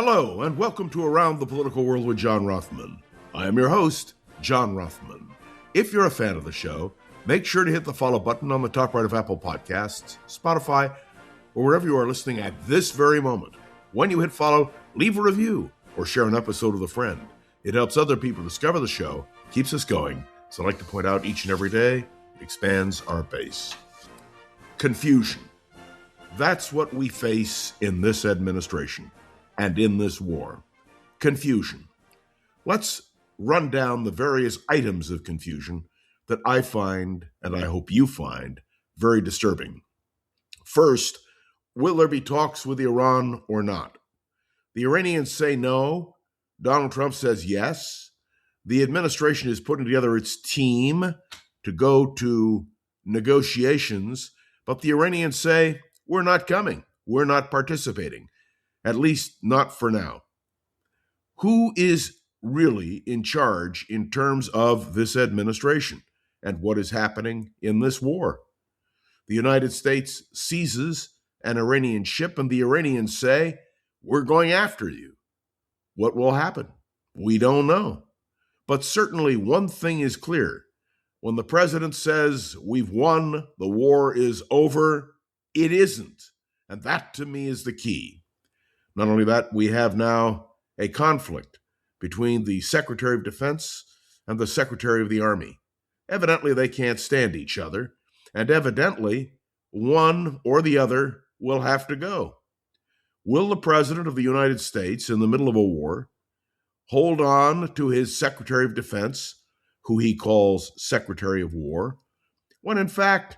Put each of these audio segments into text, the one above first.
Hello, and welcome to Around the Political World with John Rothman. I am your host, John Rothman. If you're a fan of the show, make sure to hit the follow button on the top right of Apple Podcasts, Spotify, or wherever you are listening at this very moment. When you hit follow, leave a review or share an episode with a friend. It helps other people discover the show, keeps us going, so I like to point out each and every day, it expands our base. Confusion. That's what we face in this administration and in this war. Confusion. Let's run down the various items of confusion that I find, and I hope you find, very disturbing. First, will there be talks with Iran or not? The Iranians say no. Donald Trump says yes. The administration is putting together its team to go to negotiations, but the Iranians say, we're not coming. We're not participating. At least not for now. Who is really in charge in terms of this administration and what is happening in this war? The United States seizes an Iranian ship and the Iranians say, we're going after you. What will happen? We don't know. But certainly one thing is clear. When the president says we've won, the war is over, it isn't. And that to me is the key. Not only that, we have now a conflict between the Secretary of Defense and the Secretary of the Army. Evidently, they can't stand each other, and evidently, one or the other will have to go. Will the President of the United States, in the middle of a war, hold on to his Secretary of Defense, who he calls Secretary of War, when in fact,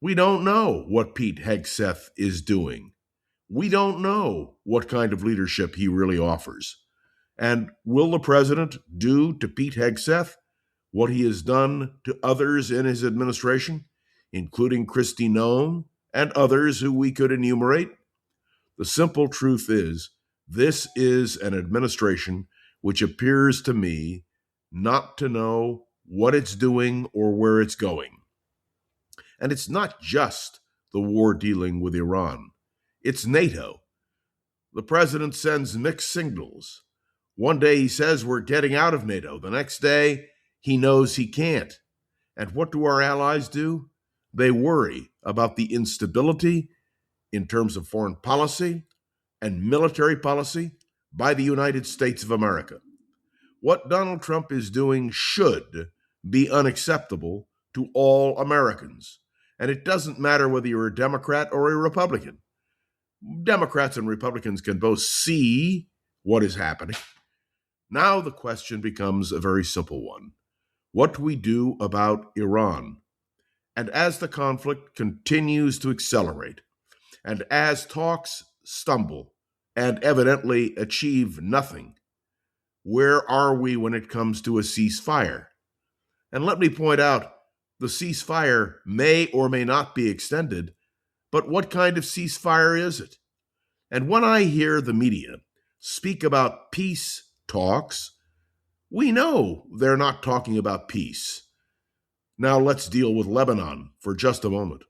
we don't know what Pete Hegseth is doing? We don't know what kind of leadership he really offers. And will the president do to Pete Hegseth what he has done to others in his administration, including Kristi Noem and others who we could enumerate? The simple truth is, this is an administration which appears to me not to know what it's doing or where it's going. And it's not just the war dealing with Iran. It's NATO. The president sends mixed signals. One day he says we're getting out of NATO. The next day he knows he can't. And what do our allies do? They worry about the instability in terms of foreign policy and military policy by the United States of America. What Donald Trump is doing should be unacceptable to all Americans. And it doesn't matter whether you're a Democrat or a Republican. Democrats and Republicans can both see what is happening. Now the question becomes a very simple one. What do we do about Iran? And as the conflict continues to accelerate, and as talks stumble and evidently achieve nothing, where are we when it comes to a ceasefire? And let me point out, the ceasefire may or may not be extended, but what kind of ceasefire is it? And when I hear the media speak about peace talks, we know they're not talking about peace. Now let's deal with Lebanon for just a moment.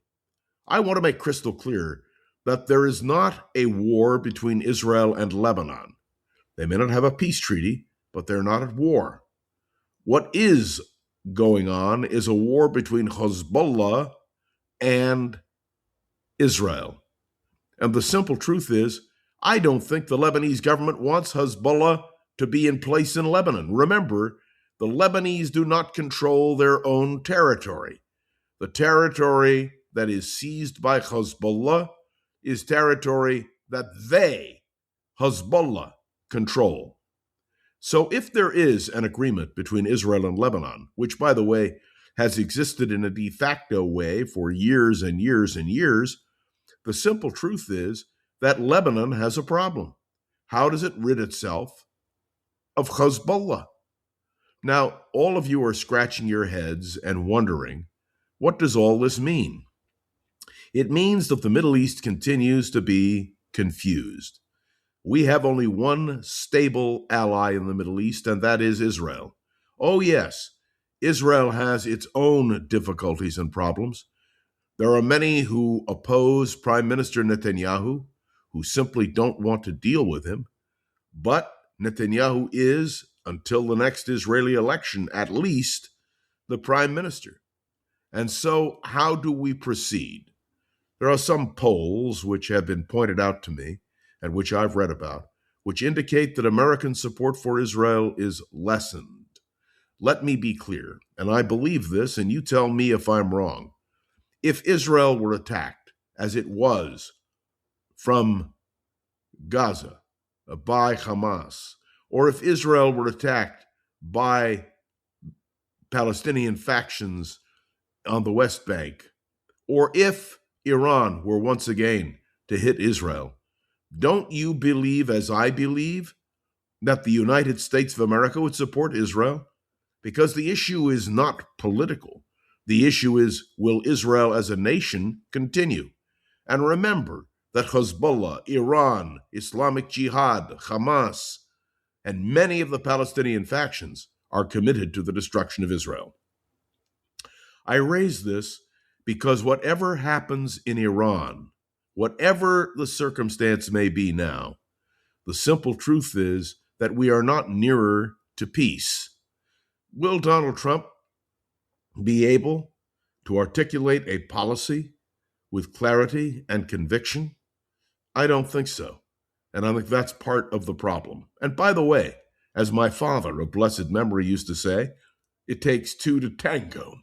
I want to make crystal clear that there is not a war between Israel and Lebanon. They may not have a peace treaty, but they're not at war. What is going on is a war between Hezbollah and Israel. And the simple truth is, I don't think the Lebanese government wants Hezbollah to be in place in Lebanon. Remember, the Lebanese do not control their own territory. The territory that is seized by Hezbollah is territory that they, Hezbollah, control. So if there is an agreement between Israel and Lebanon, which, by the way, has existed in a de facto way for years and years and years, the simple truth is that Lebanon has a problem. How does it rid itself of Hezbollah? Now, all of you are scratching your heads and wondering, what does all this mean? It means that the Middle East continues to be confused. We have only one stable ally in the Middle East, and that is Israel. Oh, yes, Israel has its own difficulties and problems. There are many who oppose Prime Minister Netanyahu, who simply don't want to deal with him. But Netanyahu is, until the next Israeli election, at least the prime minister. And so, how do we proceed? There are some polls which have been pointed out to me and which I've read about, which indicate that American support for Israel is lessened. Let me be clear, and I believe this, and you tell me if I'm wrong. If Israel were attacked, as it was from Gaza by Hamas, or if Israel were attacked by Palestinian factions on the West Bank, or if Iran were once again to hit Israel, don't you believe, as I believe, that the United States of America would support Israel? Because the issue is not political. The issue is, will Israel as a nation continue? And remember that Hezbollah, Iran, Islamic Jihad, Hamas, and many of the Palestinian factions are committed to the destruction of Israel. I raise this because whatever happens in Iran, whatever the circumstance may be now, the simple truth is that we are not nearer to peace. Will Donald Trump be able to articulate a policy with clarity and conviction? I don't think so. And I think that's part of the problem. And by the way, as my father of blessed memory used to say, it takes two to tango.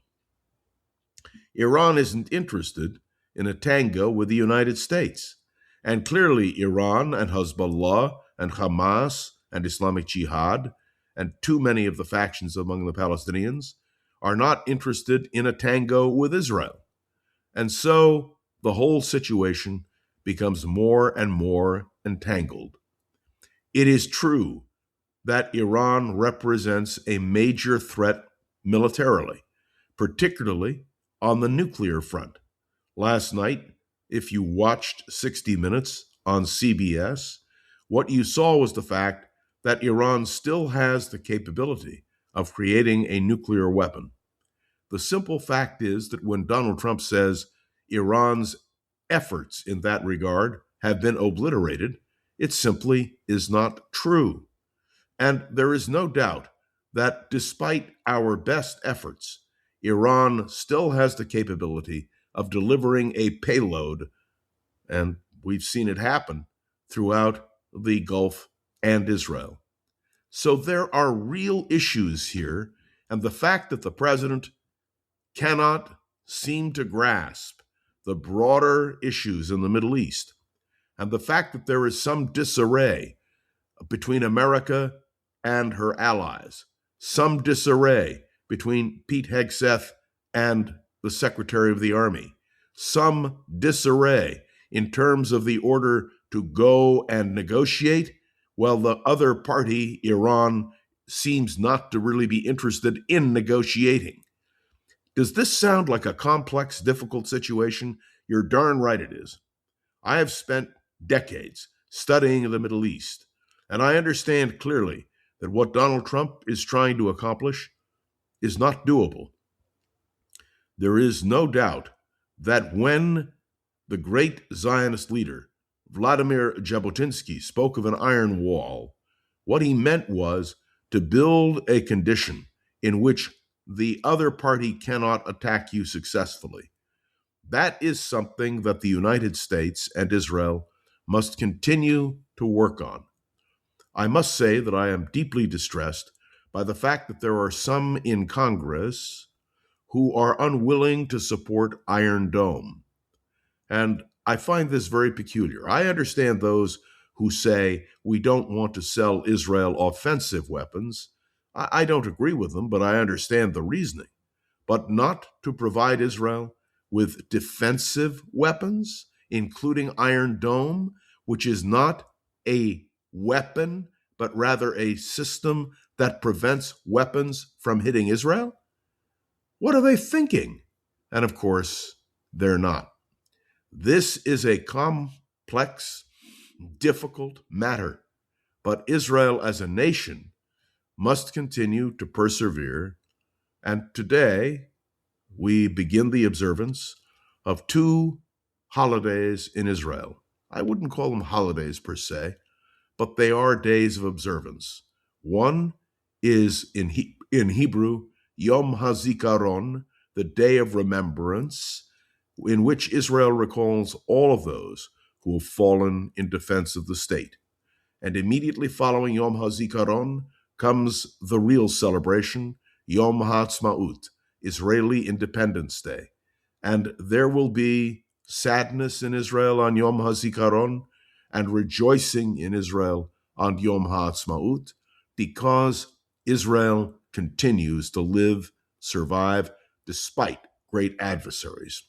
Iran isn't interested in a tango with the United States. And clearly Iran and Hezbollah and Hamas and Islamic Jihad and too many of the factions among the Palestinians are not interested in a tango with Israel. And so the whole situation becomes more and more entangled. It is true that Iran represents a major threat militarily, particularly on the nuclear front. Last night, if you watched 60 Minutes on CBS, what you saw was the fact that Iran still has the capability of creating a nuclear weapon. The simple fact is that when Donald Trump says Iran's efforts in that regard have been obliterated, it simply is not true. And there is no doubt that despite our best efforts, Iran still has the capability of delivering a payload, and we've seen it happen throughout the Gulf and Israel. So there are real issues here, and the fact that the president cannot seem to grasp the broader issues in the Middle East, and the fact that there is some disarray between America and her allies, some disarray between Pete Hegseth and the Secretary of the Army, some disarray in terms of the order to go and negotiate, while the other party, Iran, seems not to really be interested in negotiating. Does this sound like a complex, difficult situation? You're darn right it is. I have spent decades studying the Middle East, and I understand clearly that what Donald Trump is trying to accomplish is not doable. There is no doubt that when the great Zionist leader, Vladimir Jabotinsky, spoke of an iron wall, what he meant was to build a condition in which the other party cannot attack you successfully. That is something that the United States and Israel must continue to work on. I must say that I am deeply distressed by the fact that there are some in Congress who are unwilling to support Iron Dome. And I find this very peculiar. I understand those who say we don't want to sell Israel offensive weapons. I don't agree with them, but I understand the reasoning. But not to provide Israel with defensive weapons, including Iron Dome, which is not a weapon, but rather a system that prevents weapons from hitting Israel? What are they thinking? And of course, they're not. This is a complex, difficult matter, but Israel as a nation must continue to persevere. And today, we begin the observance of two holidays in Israel. I wouldn't call them holidays per se, but they are days of observance. One is in Hebrew, Yom HaZikaron, the Day of Remembrance, in which Israel recalls all of those who have fallen in defense of the state. And immediately following Yom HaZikaron comes the real celebration, Yom HaAtzmaut, Israeli Independence Day. And there will be sadness in Israel on Yom HaZikaron and rejoicing in Israel on Yom HaAtzmaut, because Israel continues to live, survive, despite great adversaries.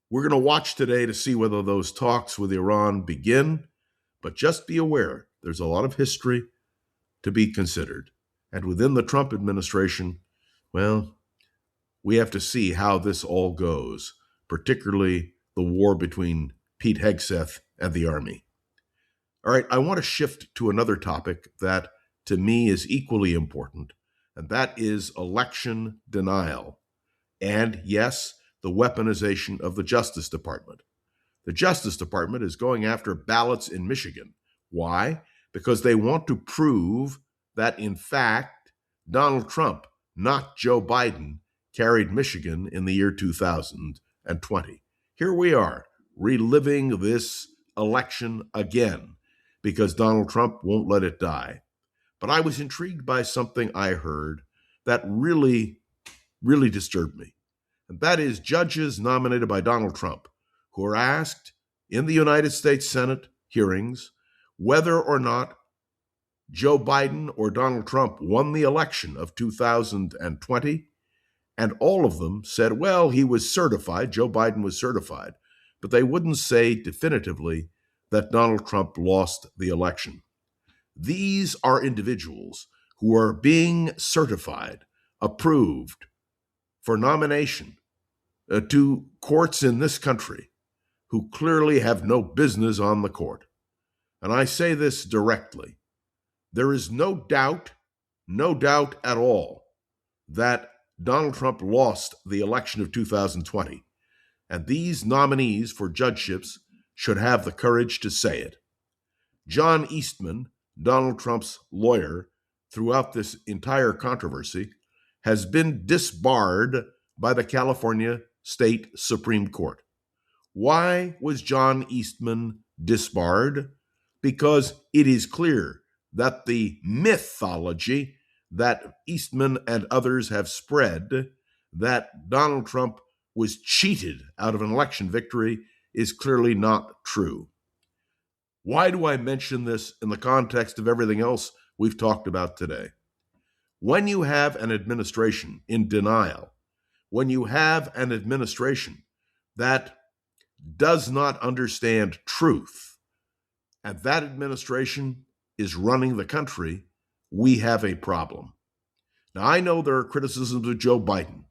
We're going to watch today to see whether those talks with Iran begin, but just be aware there's a lot of history to be considered. And within the Trump administration, well, we have to see how this all goes, particularly the war between Pete Hegseth and the Army. All right, I want to shift to another topic that to me is equally important, and that is election denial. And yes, the weaponization of the Justice Department. The Justice Department is going after ballots in Michigan. Why? Because they want to prove that, in fact, Donald Trump, not Joe Biden, carried Michigan in the year 2020. Here we are, reliving this election again, because Donald Trump won't let it die. But I was intrigued by something I heard that really disturbed me. And that is judges nominated by Donald Trump, who are asked in the United States Senate hearings whether or not Joe Biden or Donald Trump won the election of 2020. And all of them said, well, he was certified, Joe Biden was certified, but they wouldn't say definitively that Donald Trump lost the election. These are individuals who are being certified, approved for nomination to courts in this country who clearly have no business on the court. And I say this directly. There is no doubt at all, that Donald Trump lost the election of 2020. And these nominees for judgeships should have the courage to say it. John Eastman, Donald Trump's lawyer throughout this entire controversy, has been disbarred by the California State Supreme Court. Why was John Eastman disbarred? Because it is clear that the mythology that Eastman and others have spread, that Donald Trump was cheated out of an election victory, is clearly not true. Why do I mention this in the context of everything else we've talked about today? When you have an administration in denial, when you have an administration that does not understand truth, and that administration is running the country, we have a problem. Now, I know there are criticisms of Joe Biden.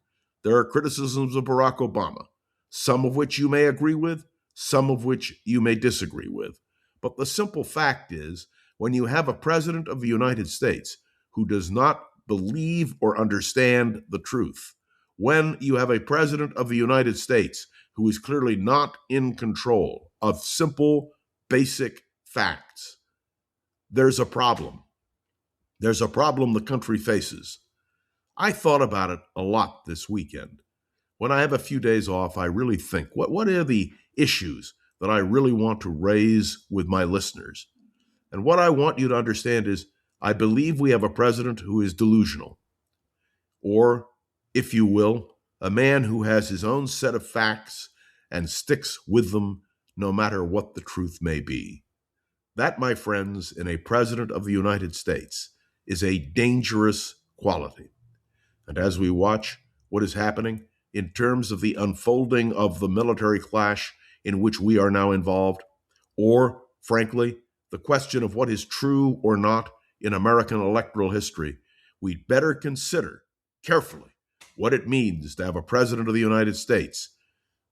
There are criticisms of Barack Obama, some of which you may agree with, some of which you may disagree with. But the simple fact is, when you have a president of the United States who does not believe or understand the truth, when you have a president of the United States who is clearly not in control of simple, basic facts, there's a problem. There's a problem the country faces. I thought about it a lot this weekend. When I have a few days off, I really think, what are the issues that I really want to raise with my listeners? And what I want you to understand is, I believe we have a president who is delusional, or, if you will, a man who has his own set of facts and sticks with them no matter what the truth may be. That, my friends, in a president of the United States, is a dangerous quality. And as we watch what is happening in terms of the unfolding of the military clash in which we are now involved, or, frankly, the question of what is true or not in American electoral history, we'd better consider carefully what it means to have a president of the United States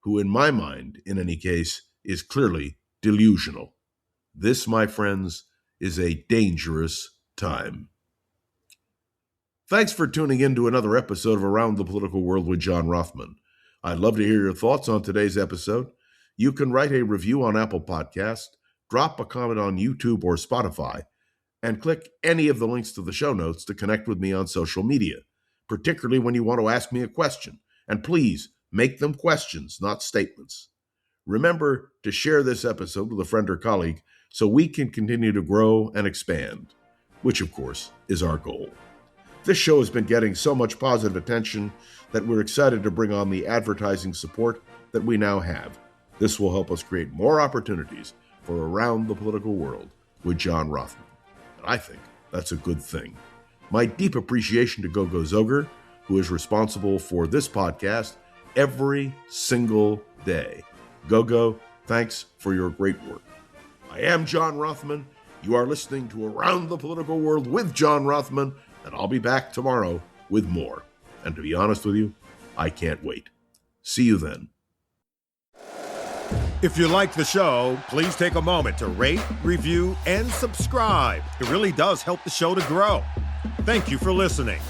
who, in my mind, in any case, is clearly delusional. This, my friends, is a dangerous time. Thanks for tuning in to another episode of Around the Political World with John Rothman. I'd love to hear your thoughts on today's episode. You can write a review on Apple Podcast, drop a comment on YouTube or Spotify, and click any of the links to the show notes to connect with me on social media, particularly when you want to ask me a question. And please make them questions, not statements. Remember to share this episode with a friend or colleague so we can continue to grow and expand, which of course is our goal. This show has been getting so much positive attention that we're excited to bring on the advertising support that we now have. This will help us create more opportunities for Around the Political World with John Rothman. And I think that's a good thing. My deep appreciation to Gogo Zoger, who is responsible for this podcast every single day. Gogo, thanks for your great work. I am John Rothman. You are listening to Around the Political World with John Rothman, and I'll be back tomorrow with more. And to be honest with you, I can't wait. See you then. If you like the show, please take a moment to rate, review, and subscribe. It really does help the show to grow. Thank you for listening.